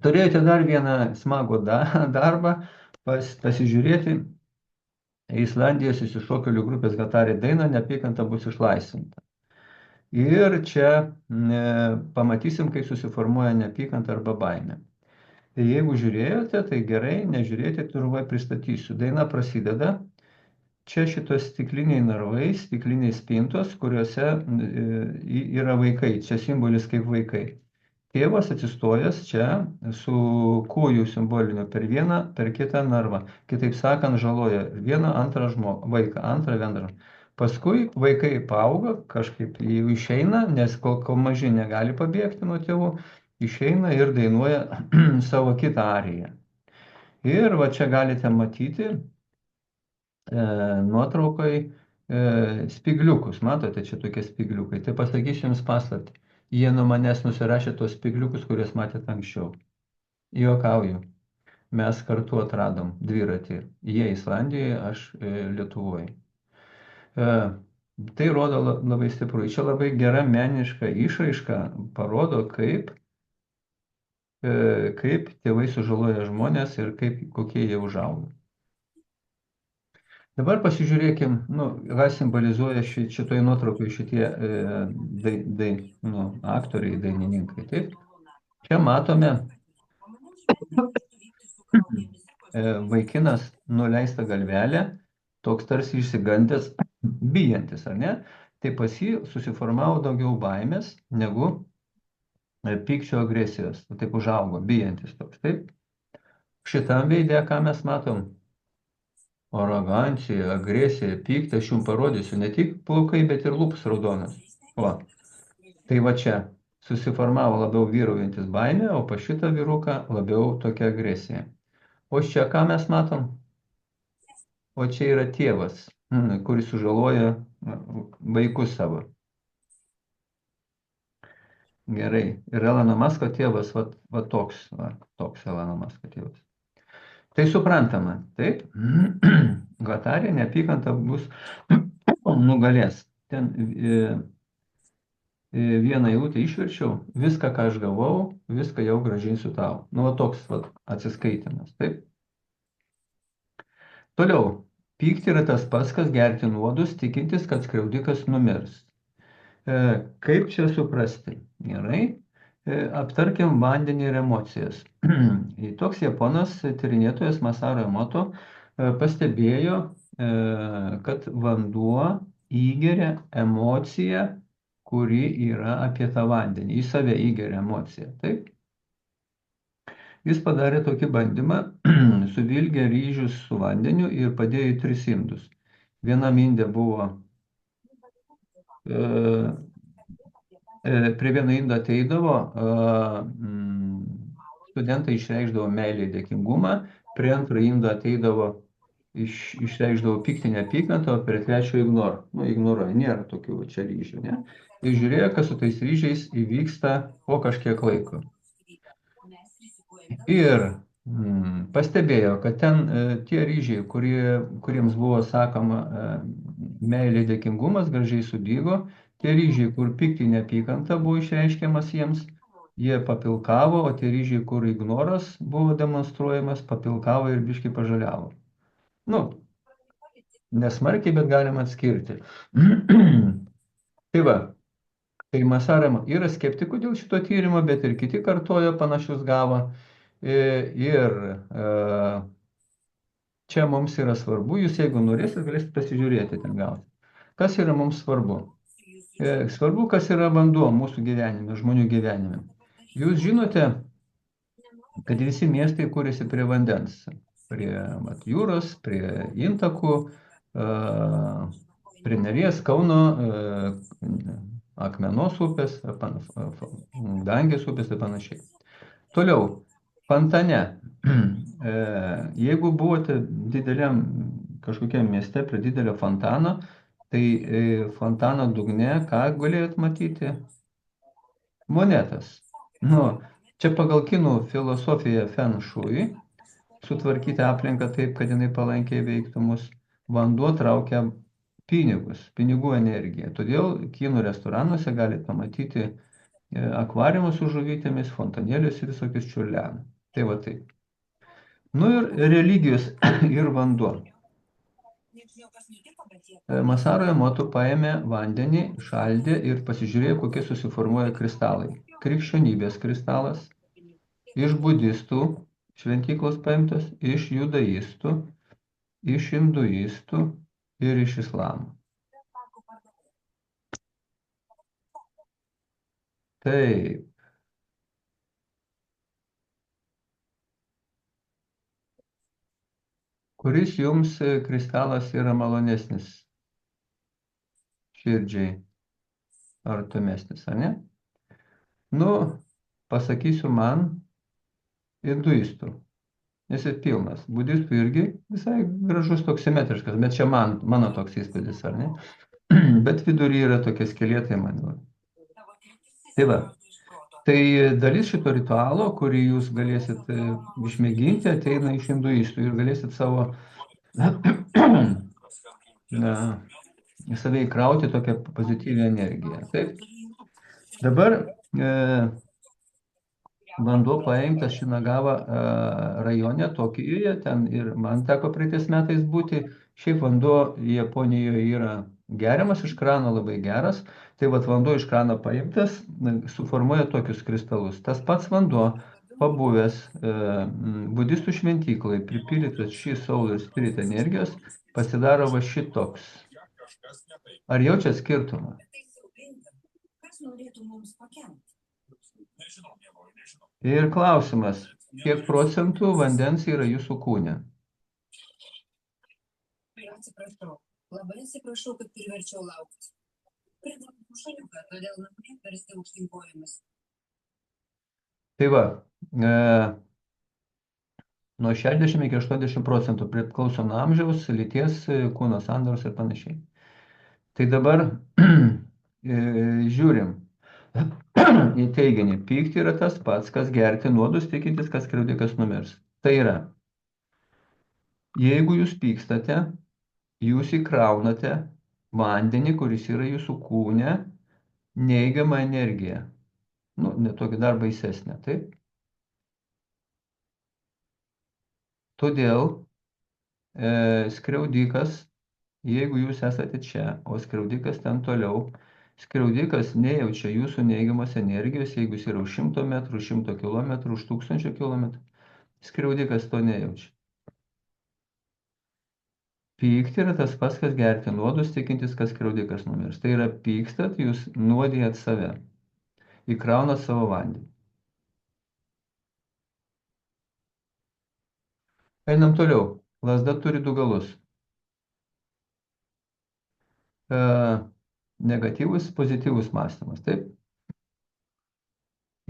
Turėjote dar vieną smagų darbą pasižiūrėti Islandijos išsišokėlių grupės Hatari dainą Neapykanta bus išlaisvinta. Ir čia pamatysim, kaip susiformuoja neapykanta arba baimė. Tai jeigu žiūrėjote, tai gerai, nežiūrėjote, turbūt pristatysiu. Daina prasideda. Čia šitos stikliniai narvai, stikliniai spintos, kuriuose yra vaikai. Čia simbolis kaip vaikai. Tėvas atsistojęs čia su kūju simboliniu per vieną, per kitą narvą. Kitaip sakant, žaloja vieną, antrą vaiką, antrą, vieną. Paskui vaikai paauga, kažkaip jų išeina, nes kol maži negali pabėgti nuo tėvų, išeina ir dainuoja savo kitą ariją. Ir va čia galite matyti nuotraukai spigliukus. Matote, čia tokie spigliukai. Tai pasakysiu jums paslaptį. Jie nuo manęs nusirašė tos spigliukus, kuriuos matėte anksčiau. Juokauju. Mes kartu atradom dviratį. Jie Islandijoje, aš Lietuvoje. Tai rodo labai stipru. Čia labai gera meniška išraiška parodo, kaip tėvai sužaloja žmonės ir kokie jie užauga. Dabar pasižiūrėkim, ką simbolizuoja šitoje nuotraukoje šitie aktoriai, dainininkai. Taip? Čia matome vaikinas nuleista galvelė, toks tarsi išsigandęs, bijantis, ar ne? Tai pas jį susiformavo daugiau baimės negu pykčio agresijos. Taip užaugo, bijantis toks. Taip? Šitam veidė, ką mes matom? Arogancija, agresija, pyktį, aš jums parodysiu, ne tik plaukai, bet ir lūpos raudonas. Va. Tai va čia susiformavo labiau vyraujantis baimė, o pas šitą vyruką labiau tokia agresija. O čia ką mes matom? O čia yra tėvas, kuris sužaloja vaikus savo. Gerai. Ir Elono Masko tėvas, va toks Elono Masko tėvas. Tai suprantama, taip? Gatarė, neapykanta bus nugalės. Ten vieną eilutę išverčiau, viską, ką aš gavau, viską jau grąžinsiu tau. Va toks atsiskaitimas, taip? Toliau, pykti yra tas pats, kas gerti nuodus, tikintis, kad skriaudikas numirs. Kaip čia suprasti? Gerai. Aptarkim vandenį ir emocijas. Toks japonas tyrinėtojas Masaru Emoto pastebėjo, kad vanduo įgeria emociją, kuri yra apie tą vandenį. Į save įgeria emociją. Taip? Jis padarė tokį bandymą, suvilgė ryžius su vandeniu ir padėjo į 3 indus. Vienam inde buvo prie vieno indo ateidavo, studentai išreikšdavo meilę ir dėkingumą, prie antro indo ateidavo, išreikšdavo pyktį, neapykantą, o prie trečio ignoruoja, nėra tokių čia ryžių, ne? Ir žiūrėjo, kas su tais ryžiais įvyksta po kažkiek laiko. Ir pastebėjo, kad ten tie ryžiai, kuriems buvo sakoma meilė, dėkingumas, gražiai sudygo. Tie ryžiai, kur pyktį, neapykanta buvo išreiškiamas jiems, jie papilkavo, o tie ryžiai, kur ignoras buvo demonstruojamas, papilkavo ir biškį pažaliavo. Nesmarkiai, bet galima atskirti. Tai va, tai Masaru yra skeptikų dėl šito tyrimo, bet ir kiti kartojo panašius gavo. Ir čia mums yra svarbu, jūs jeigu norėsit, galėsite pasižiūrėti ten gauti. Kas yra mums svarbu? Svarbu, kas yra vanduo mūsų gyvenime, žmonių gyvenime. Jūs žinote, kad visi miestai kūrėsi prie vandens, prie jūros, prie intakų, prie Neries, Kauno, Akmenos upės, Dangės upės ir panašiai. Toliau, fontane. Jeigu buvote dideliam kažkokiam mieste prie didelio fontano, tai fontano dugne, ką galėjot matyti? Monetas. Čia pagal kinų filosofiją Feng Shui, sutvarkyti aplinką taip, kad jinai palankiai veiktų mus, vanduo traukia pinigus, pinigų energiją. Todėl kinų restoranuose galite pamatyti akvariumus su žuvytėmis, fontanėlius ir visokius čiurlenų. Tai va taip. Ir religijos ir vanduo. Masaru Emoto paėmė vandenį, šaldė ir pasižiūrėjo, kokie susiformuoja kristalai. Krikščionybės kristalas, iš budistų šventyklos paimtos, iš judaistų, iš hinduistų ir iš islamo. Taip, kuris jums kristalas yra malonesnis širdžiai, artimesnis, ar ne? Nu, pasakysiu man hinduistų, nes jis pilnas. Budistų irgi visai gražus, toks simetriškas, bet čia mano toks įspūdis, ar ne? Bet vidury yra tokie skeletai man. Tai va, tai dalis šito ritualo, kurį jūs galėsit išmėginti, ateina iš hinduistų ir galėsit savo na, į save įkrauti tokią pozityvią energiją. Taip. Dabar vanduo paimtas Šinagava rajone, Tokijuje, ten ir man teko praeitais metais būti. Šiaip vanduo Japonijoje yra geriamas iš krano, labai geras. Tai vat vanduo iš krano paimtas, suformuoja tokius kristalus. Tas pats vanduo, pabuvęs budistų šventyklai, pripildytas šį Soul ir Spirit energijos, pasidaro va šitoks. Ar jaučia skirtumą? Ir klausimas, kiek procentų vandens yra jūsų kūne? Atsiprašau, labai atsiprašau, kad priverčiau laukti. Pridavau šaliuką, todėl namai versti aukštyn kojomis. Tai va, nuo 60 iki 80 procentų priklauso nuo amžiaus, lyties, kūno sandaros ir panašiai. Tai dabar žiūrim į teiginį. Pykti yra tas pats, kas gerti nuodus, tikintis, kas skriaudikas numirs. Tai yra, jeigu jūs pykstate, jūs įkraunate vandenį, kuris yra jūsų kūne, neigiamą energiją. Nu, netokį dar baisesnę, taip? Todėl skriaudikas, jeigu jūs esate čia, o skriaudikas ten toliau, skriaudikas nejaučia jūsų neigiamos energijos, jeigu jis yra už 100 metrų, 100 kilometrų, už 1000 kilometrų. Skriaudikas to nejaučia. Pykti yra tas pats, kas gerti nuodus, tikintis, kas skriaudikas numirs. Tai yra pykstat, jūs nuodijat save. Įkraunat savo vandenį. Einam toliau. Lazda turi du galus. Negatyvus, pozityvus mąstymas, taip?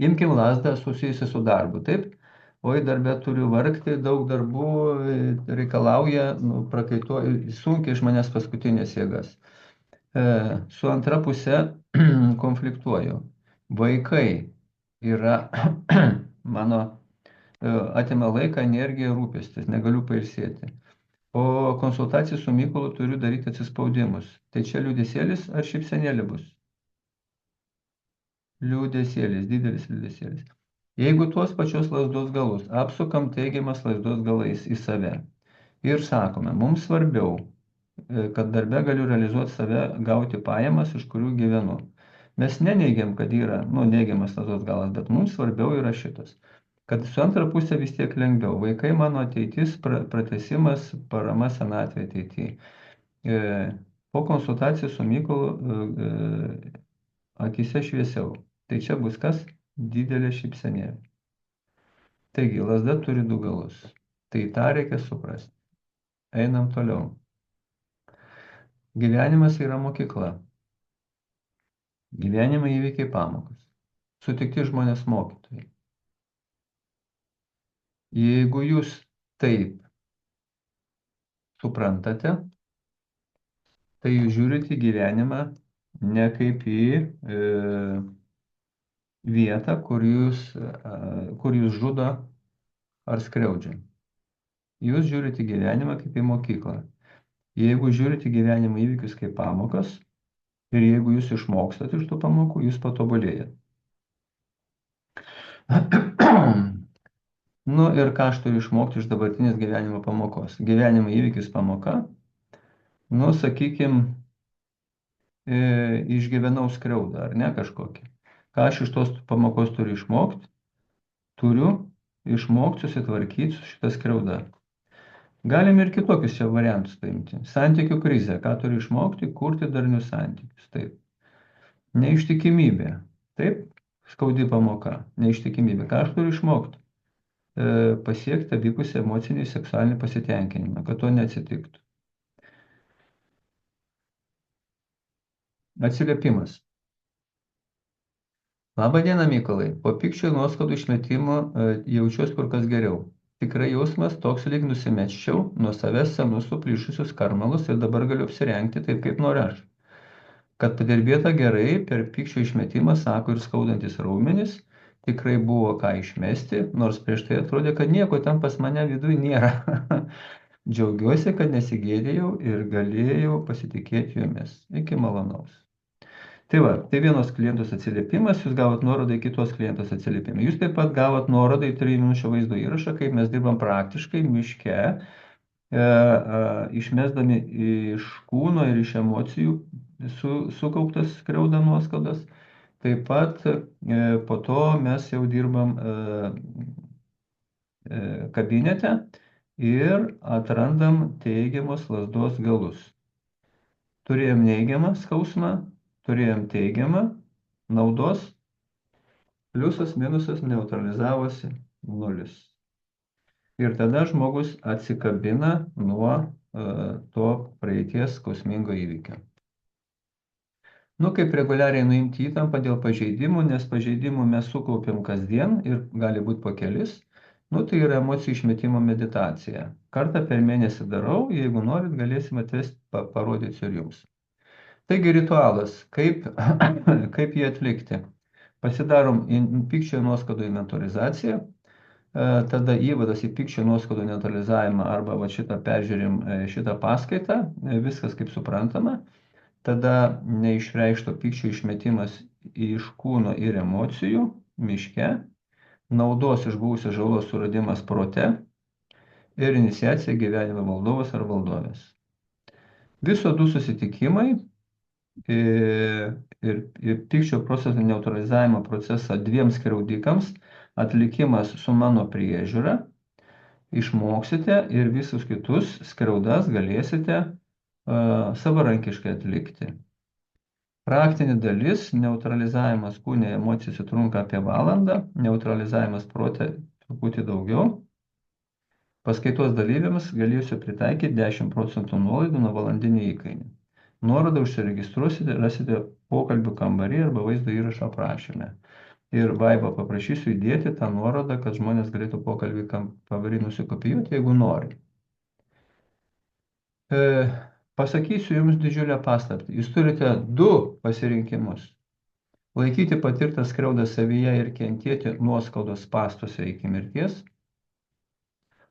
Imkim lazdą susijusią su darbu, taip? Oi, darbe turiu vargti, daug darbų reikalauja, prakaituoju, sunkiai iš manęs paskutinės jėgas. Su antra pusė konfliktuoju. Vaikai yra mano atima laiką, energiją, rūpestis, negaliu pailsėti. O konsultaciją su Mykolu turiu daryti atsispaudimus. Tai čia liūdėsėlis ar šypsenėlė bus? Liūdėsėlis, didelis liūdėsėlis. Jeigu tuos pačios lazdos galus apsukam teigiamas lazdos galais į save ir sakome, mums svarbiau, kad darbe galiu realizuoti save, gauti pajamas, iš kurių gyvenu. Mes neneigiam, kad yra neigiamas lazdos galas, bet mums svarbiau yra šitas. Kad su antra pusė vis tiek lengviau. Vaikai mano ateitis, pratęsimas, parama senatvė ateityje. Po konsultacijos su Mykolu akise šviesiau. Tai čia bus kas? Didelė šypsenėlė. Taigi, lazda turi du galus. Tai tą reikia suprasti. Einam toliau. Gyvenimas yra mokykla. Gyvenimo įvykiai pamokas. Sutikti žmonės mokytojai. Jeigu jūs taip suprantate, tai jūs žiūrite į gyvenimą ne kaip į vietą, kur jūs žudo ar skriaudžia. Jūs žiūrite į gyvenimą kaip į mokyklą. Jeigu žiūrite į gyvenimo įvykius kaip pamokas ir jeigu jūs išmokstate iš tų pamokų, jūs patobulėjate. Nu ir ką aš turiu išmokti iš dabartinės gyvenimo pamokos? Gyvenimo įvykis pamoka, sakykime, išgyvenau skriaudą, ar ne kažkokį. Ką aš iš tos pamokos turiu išmokti? Turiu išmokti susitvarkyti su šita skriauda. Galim ir kitokius čia variantus paimti. Santykių krizė. Ką turi išmokti? Kurti darnius santykius. Taip. Neištikimybė. Taip. Skaudi pamoka. Neištikimybė. Ką aš turiu išmokti? Pasiekti abipusį emocinį seksualinį pasitenkinimą, kad to neatsitiktų. Atsiliepimas. Labą dieną, Mykolai. Po pykčio ir nuoskaudų išmetimo jaučiuosi kur kas geriau. Tikrai jausmas toks, lyg nusimeččiau nuo savęs senus suplyšusius karmalus ir dabar galiu apsirengti taip, kaip noriu aš. Kad padirbėta gerai, per pykčio išmetimą, sako ir skaudantis raumenis, tikrai buvo ką išmesti, nors prieš tai atrodė, kad nieko ten pas mane viduje nėra. Džiaugiuosi, kad nesigėdėjau ir galėjau pasitikėti jumis. Iki malonaus. Tai va, tai vienos klientos atsiliepimas, jūs gavot nuorodą į kitos klientos atsiliepimą. Jūs taip pat gavot nuorodą į 3 minučių vaizdo įrašą, kaip mes dirbam praktiškai miške, išmesdami iš kūno ir iš emocijų sukauptas skriaudą nuoskaudas. Taip pat po to mes jau dirbam kabinete ir atrandam teigiamos lazdos galus. Turėjom neigiamą skausmą, turėjom teigiamą naudos, pliusas, minusas neutralizavosi nulis. Ir tada žmogus atsikabina nuo to praeities skausmingo įvykio. Kaip reguliariai nuimti įtampą dėl pažeidimų, nes pažeidimų mes sukaupėm kasdien ir gali būti po kelis, tai yra emocijų išmetimo meditacija. Kartą per mėnesį darau, jeigu norit, galėsim atvesti, parodysiu ir jums. Taigi ritualas, kaip jį atlikti. Pasidarom pykčio nuoskaudų inventorizaciją, tada įvadas į pykčio nuoskaudų neutralizavimą arba šitą peržiūrim šitą paskaitą, viskas kaip suprantama. Tada neišreikšto pykčio išmetimas iš kūno ir emocijų miške, naudos iš buvusios žalos suradimas prote ir iniciacija gyvenimo valdovas ar valdovės. Viso 2 susitikimai ir pykčio proceso neutralizavimo procesą 2 skriaudikams atlikimas su mano priežiūra, išmoksite ir visus kitus skriaudas galėsite savarankiškai atlikti. Praktinė dalis, neutralizavimas kūne emocijose trunka apie valandą, neutralizavimas prote truputį daugiau. Paskaitos dalyviams galėsiu pritaikyti 10% nuolaidų nuo valandinį įkainį. Nuorodą užsiregistruosite, rasite pokalbių kambarį arba vaizdo įrašo aprašyme. Ir Vaivą paprašysiu įdėti tą nuorodą, kad žmonės galėtų pokalbį kambarį nusikopijuoti, jeigu nori. Pasakysiu jums didžiulę paslaptį. Jūs turite 2 pasirinkimus. Laikyti patirtą skriaudą savyje ir kentėti nuoskaudos spąstuose iki mirties,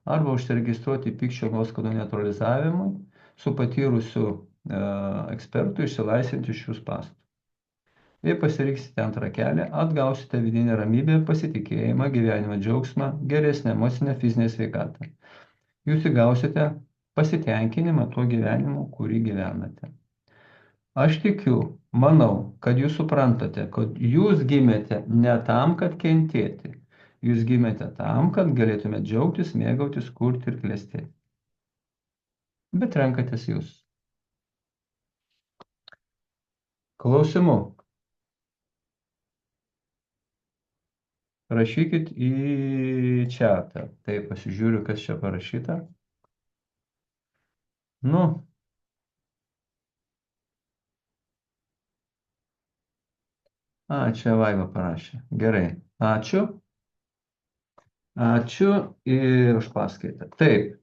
arba užsiregistruoti pykčio nuoskaudų neutralizavimui su patyrusiu ekspertu išsilaisvinti iš šių spąstų. Jei pasirinksite antrą kelią, atgausite vidinę ramybę, pasitikėjimą, gyvenimo džiaugsmą, geresnę emocinę fizinę sveikatą. Jūs įgausite pasitenkinimą tuo gyvenimu, kurį gyvenate. Aš tikiu, manau, kad jūs suprantate, kad jūs gimėte ne tam, kad kentėti. Jūs gimėte tam, kad galėtumėte džiaugtis, mėgautis, kurti ir klestėti. Bet renkatės jūs. Klausimų. Rašykit į čatą. Tai pasižiūriu, kas čia parašyta. Čia Vaiva parašė. Gerai. Ačiū. Ačiū ir už paskaitą. Taip.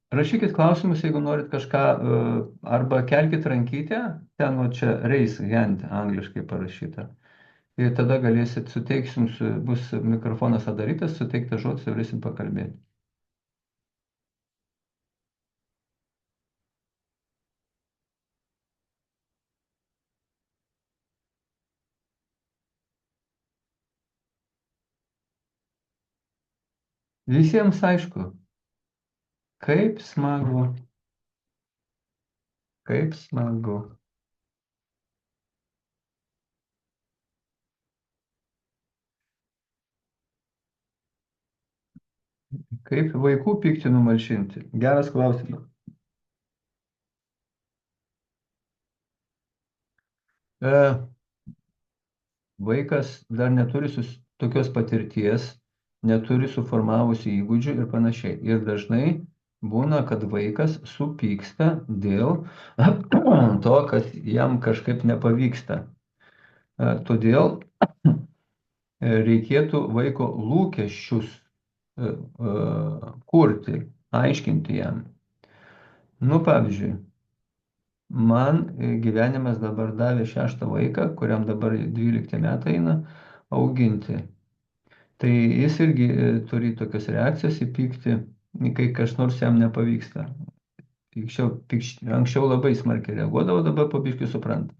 Rašykit klausimus, jeigu norit kažką, arba kelkit rankytę, ten čia raise hand angliškai parašyta. Ir tada galėsit, suteiksim, bus mikrofonas atidarytas, suteiktas žodis, galėsim pakalbėti. Visiems aišku, kaip smagu. Kaip smagu. Kaip vaikų pyktį numalšinti? Geras klausimas. E, Vaikas dar neturi tokios patirties, neturi suformavusi įgūdžių ir panašiai. Ir dažnai būna, kad vaikas supyksta dėl to, kad jam kažkaip nepavyksta. Todėl reikėtų vaiko lūkesčius kurti, aiškinti jam. Nu, pavyzdžiui, man gyvenimas dabar davė 6 vaiką, kuriam dabar 12 metai eina auginti. Tai jis irgi turi tokias reakcijas į pyktį, kai kas nors jam nepavyksta. Anksčiau labai smarkiai reaguodavo, dabar po biškį supranta.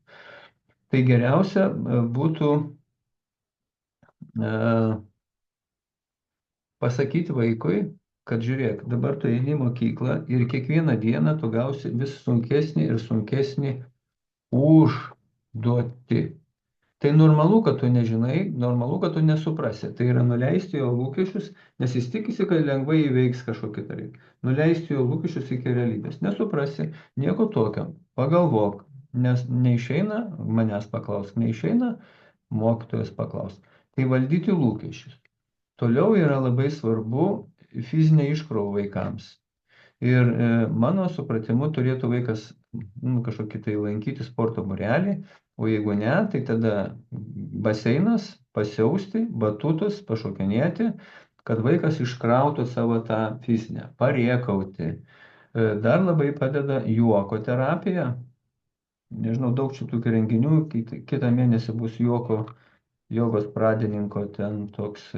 Tai geriausia būtų pasakyti vaikui, kad žiūrėk, dabar tu eini į mokyklą ir kiekvieną dieną tu gausi vis sunkesnį ir sunkesnį užduotį. Tai normalu, kad tu nežinai, normalu, kad tu nesuprasi. Tai yra nuleisti jo lūkesčius, nes jis tikisi, kad lengvai įveiks kažkokį dalyką. Nuleisti jo lūkesčius iki realybės. Nesuprasi, nieko tokio. Pagalvok, nes neišeina, manęs paklausk, neišeina, mokytojas paklausk. Tai valdyti lūkesčius. Toliau yra labai svarbu fizinė iškrova vaikams. Ir mano supratimu turėtų vaikas kažkokį tai lankyti sporto būrelį, o jeigu ne, tai tada baseinas, pasiausti, batutus, pašokinėti, kad vaikas iškrautų savo tą fizinę, pariekauti. Dar labai padeda juoko terapija. Nežinau, daug šitų renginių, kitą mėnesį bus jogos pradininko ten toks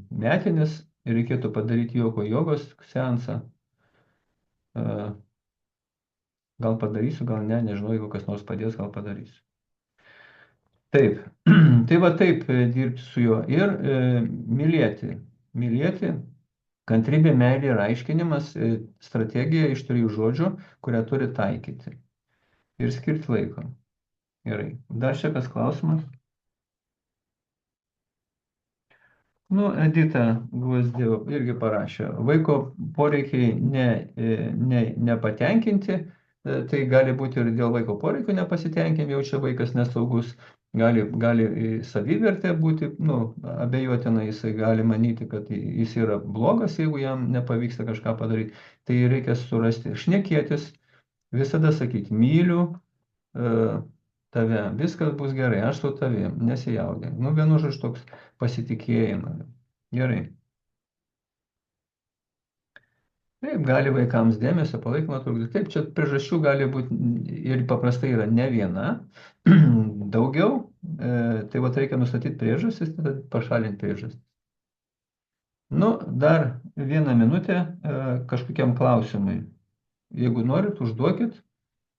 metinis ir reikėtų padaryti jogos seansą. Gal padarysiu, gal ne, nežinau, jeigu kas nors padės, gal padarysiu. Taip, tai va taip dirbti su juo ir mylėti. Mylėti, kantrybė, meilė ir aiškinimas, strategija iš 3 žodžių, kurią turi taikyti. Ir skirti laiko. Gerai. Dar čia kas klausimas? Nu, Edita Gvazdėva irgi parašė, vaiko poreikiai nepatenkinti, tai gali būti ir dėl vaiko poreikių nepasitenkinti, jaučia vaikas nesaugus, gali savivertė būti, abejotina, jisai gali manyti, kad jis yra blogas, jeigu jam nepavyksta kažką padaryti, tai reikia surasti, šnekėtis, visada sakyti, myliu tave, viskas bus gerai, aš su tavim, nesijaudink. Vienu žodžiu toks pasitikėjimas. Gerai. Taip, gali vaikams dėmesio, palaikymą trukdyti. Taip, čia priežasčių gali būti ir paprastai yra ne viena, daugiau. Tai va reikia nustatyti priežastis, tada pašalinti priežastis. Dar 1 minutę kažkokiam klausimui. Jeigu norit, užduokit.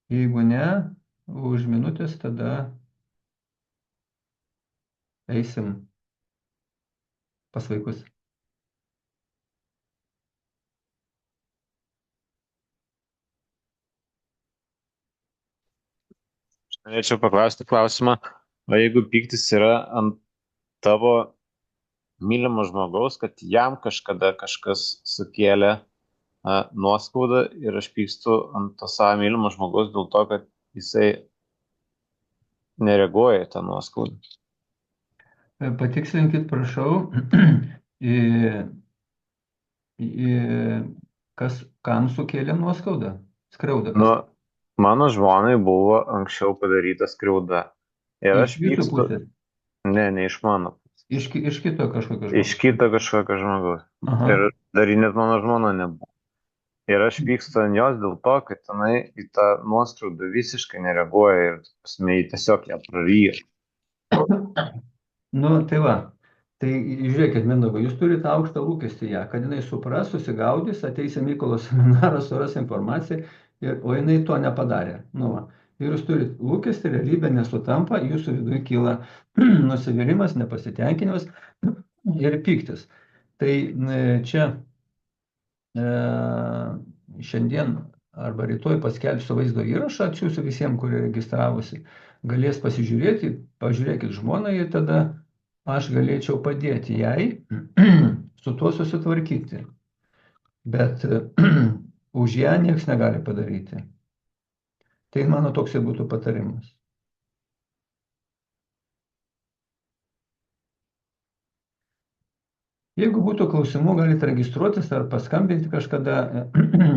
Jeigu ne, už minutės tada eisim pas vaikus. Norėčiau paklausti klausimą, o jeigu pyktis yra ant tavo mylimo žmogaus, kad jam kažkada kažkas sukėlė nuoskaudą ir aš pykstu ant to savo mylimo žmogaus dėl to, kad jisai nereaguoja į tą nuoskaudą. Patikslinkit, prašau, kam sukėlė nuoskaudą? Skriaudą. Mano žmonai buvo anksčiau padaryta skriauda. Ir aš pykstu. Ne iš mano. Iš kito kažkokio žmogaus. Iš kito kažkokio žmogaus. Ir dar net mano žmona nebuvo. Ir aš pykstu ant jos dėl to, kad tenai į tą nuoskaudą visiškai nereaguoja ir tiesiog ją praryja. Tai va. Tai žiūrėkit, Mindaugai, jūs turite aukštą lūkestį ją, kad jinai supras, susigaudys, ateis į Mykolo seminarą, suras informaciją, o jinai to nepadarė. Ir jūs turite lūkestį, realybė nesutampa, jūsų viduje kyla nusivylimas, nepasitenkinimas ir pyktis. Tai čia šiandien arba rytoj paskelbsiu vaizdo įrašą, atsiųsiu visiems, kurie registravosi, galės pasižiūrėti, pažiūrėkit žmoną ir tada aš galėčiau padėti jai su tuo susitvarkyti. bet už ją nieks negali padaryti. Tai mano toksai būtų patarimas. Jeigu būtų klausimų, galite registruotis ar paskambinti kažkada,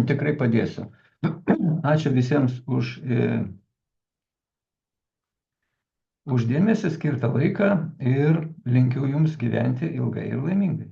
tikrai padėsiu. Ačiū visiems už dėmesį, skirtą laiką ir linkiu jums gyventi ilgai ir laimingai.